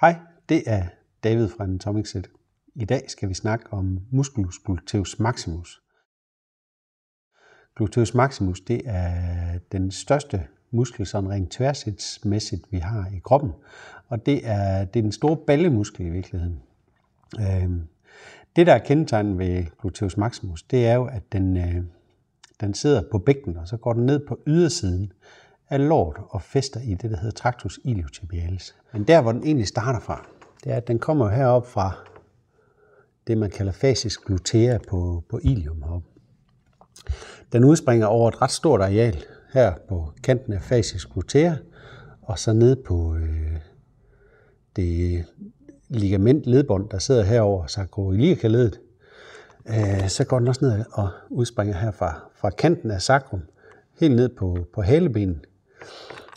Hej, det er David fra Anatomic Set. I dag skal vi snakke om musculus gluteus maximus. Gluteus maximus, det er den største muskel, sådan rent tværsnitsmæssigt, vi har i kroppen. Og det er den store ballemuskel i virkeligheden. Det, der er kendetegnet ved gluteus maximus, det er jo, at den sidder på bækkenet, og så går den ned på ydersiden af låret og fæster i det, der hedder tractus iliotibialis. Men der, hvor den egentlig starter fra, det er, at den kommer herop fra det, man kalder fascius glutea på ilium heroppe. Den udspringer over et ret stort areal her på kanten af fascius glutea, og så ned på det ligament ledbånd, der sidder herover sacroiliacaledet. Så går den også ned og udspringer her fra kanten af sacrum, helt ned på halebenet,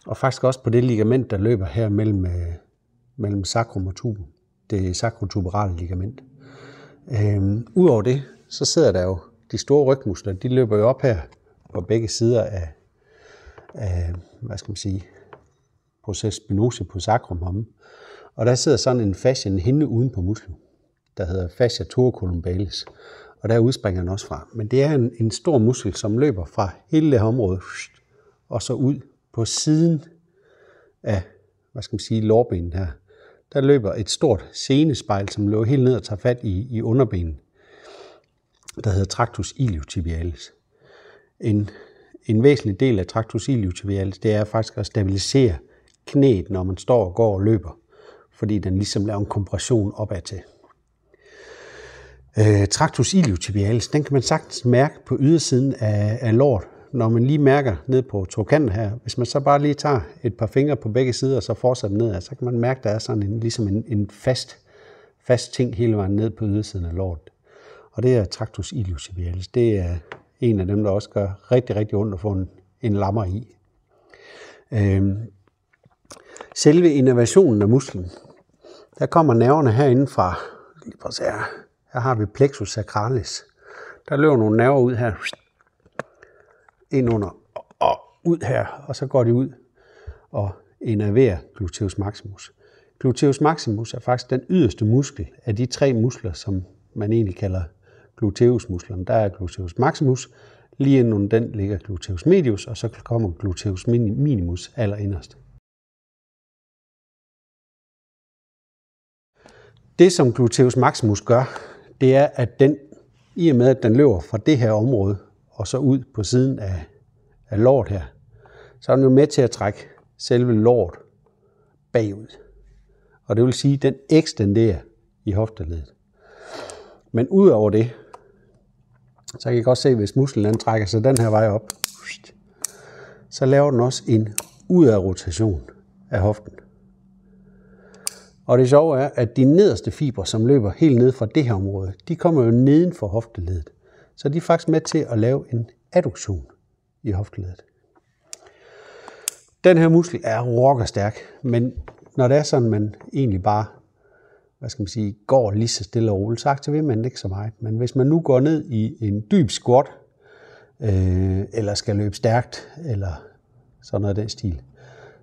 og faktisk også på det ligament, der løber her mellem sacrum og tuben, det sacrotuberale ligament. Udover det, så sidder der jo de store rygmuskler, de løber jo op her på begge sider af process spinosi på sacrum om. Og der sidder sådan en fascia, en hinde uden på musklen, der hedder fascia thoracolumbalis. Og der udspringer den også fra. Men det er en stor muskel, som løber fra hele det her område, og så ud på siden af, lårbenet her. Der løber et stort senespejl, som løber helt ned og tager fat i underbenet, der hedder tractus iliotibialis. En væsentlig del af tractus iliotibialis, det er faktisk at stabilisere knæet, når man står og går og løber, fordi den ligesom laver en kompression opad til. Tractus iliotibialis, den kan man sagtens mærke på ydersiden af låret, når man lige mærker ned på trokanten her. Hvis man så bare lige tager et par fingre på begge sider, og så fortsætter ned, så kan man mærke, at der er sådan en fast ting hele vejen ned på ydersiden af låret. Og det er tractus iliotibialis. Det er en af dem, der også gør rigtig, rigtig ondt at få en lammer i. Selve innervationen af musklen, der kommer nerverne herinde fra, her har vi plexus sacralis. Der løber nogle nerver ud her, ind under og ud her, og så går de ud og innerverer gluteus maximus. Gluteus maximus er faktisk den yderste muskel af de tre muskler, som man egentlig kalder gluteusmusklerne. Der er gluteus maximus, lige inden under den ligger gluteus medius, og så kommer gluteus minimus allerinderst. Det, som gluteus maximus gør, det er, at den, i og med at den løber fra det her område, og så ud på siden af låret her, så er den jo med til at trække selve låret bagud. Og det vil sige, at den ekstenderer i hofteledet. Men ud over det, så kan I godt se, hvis musklen den trækker sig den her vej op, så laver den også en udadrotation af hoften. Og det sjove er, at de nederste fibre, som løber helt ned fra det her område, de kommer jo neden for hofteledet. Så de er faktisk med til at lave en adduktion i hofteledet. Den her muskel er rockerstærk, men når det er sådan, man egentlig bare, går lige så stille og roligt, så aktiverer man ikke så meget. Men hvis man nu går ned i en dyb squat, eller skal løbe stærkt, eller sådan noget af den stil,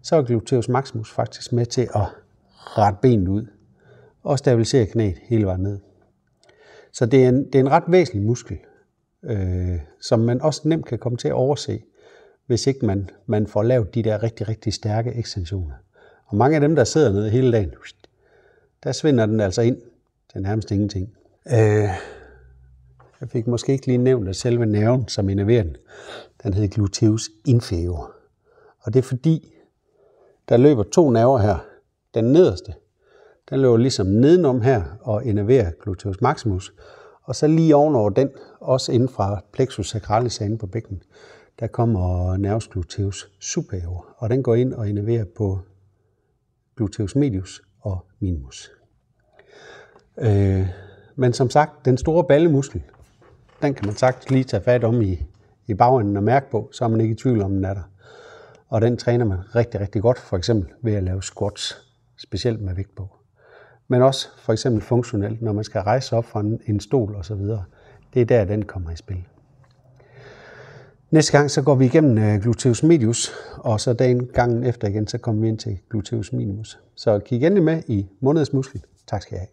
så er gluteus maximus faktisk med til at rette benet ud og stabilisere knæet hele vejen ned. Så det er en ret væsentlig muskel, som man også nemt kan komme til at overse, hvis ikke man får lavet de der rigtig, rigtig stærke ekstensioner. Og mange af dem, der sidder nede hele dagen, der svinder den altså ind til nærmest ingenting. Jeg fik måske ikke lige nævnt, at selve nerven, som innerverer den hedder gluteus inferior. Og det er fordi, der løber to nerver her. Den nederste, den løber ligesom nedenom her og innerverer gluteus maximus. Og så lige ovenover den, også inden fra plexus sacralis inde på bækkenet, der kommer nervus gluteus superior. Og den går ind og innerverer på gluteus medius og minimus. Men som sagt, den store ballemuskel, den kan man sagtens lige tage fat om i bagenden og mærke på, så er man ikke i tvivl om, den er der. Og den træner man rigtig, rigtig godt, for eksempel ved at lave squats, specielt med vægt på. Men også for eksempel funktionelt, når man skal rejse op fra en stol osv. Det er der, den kommer i spil. Næste gang så går vi igennem gluteus medius, og så den gangen efter igen, så kommer vi ind til gluteus minimus. Så kig endelig med i månedens muskel. Tak skal I have.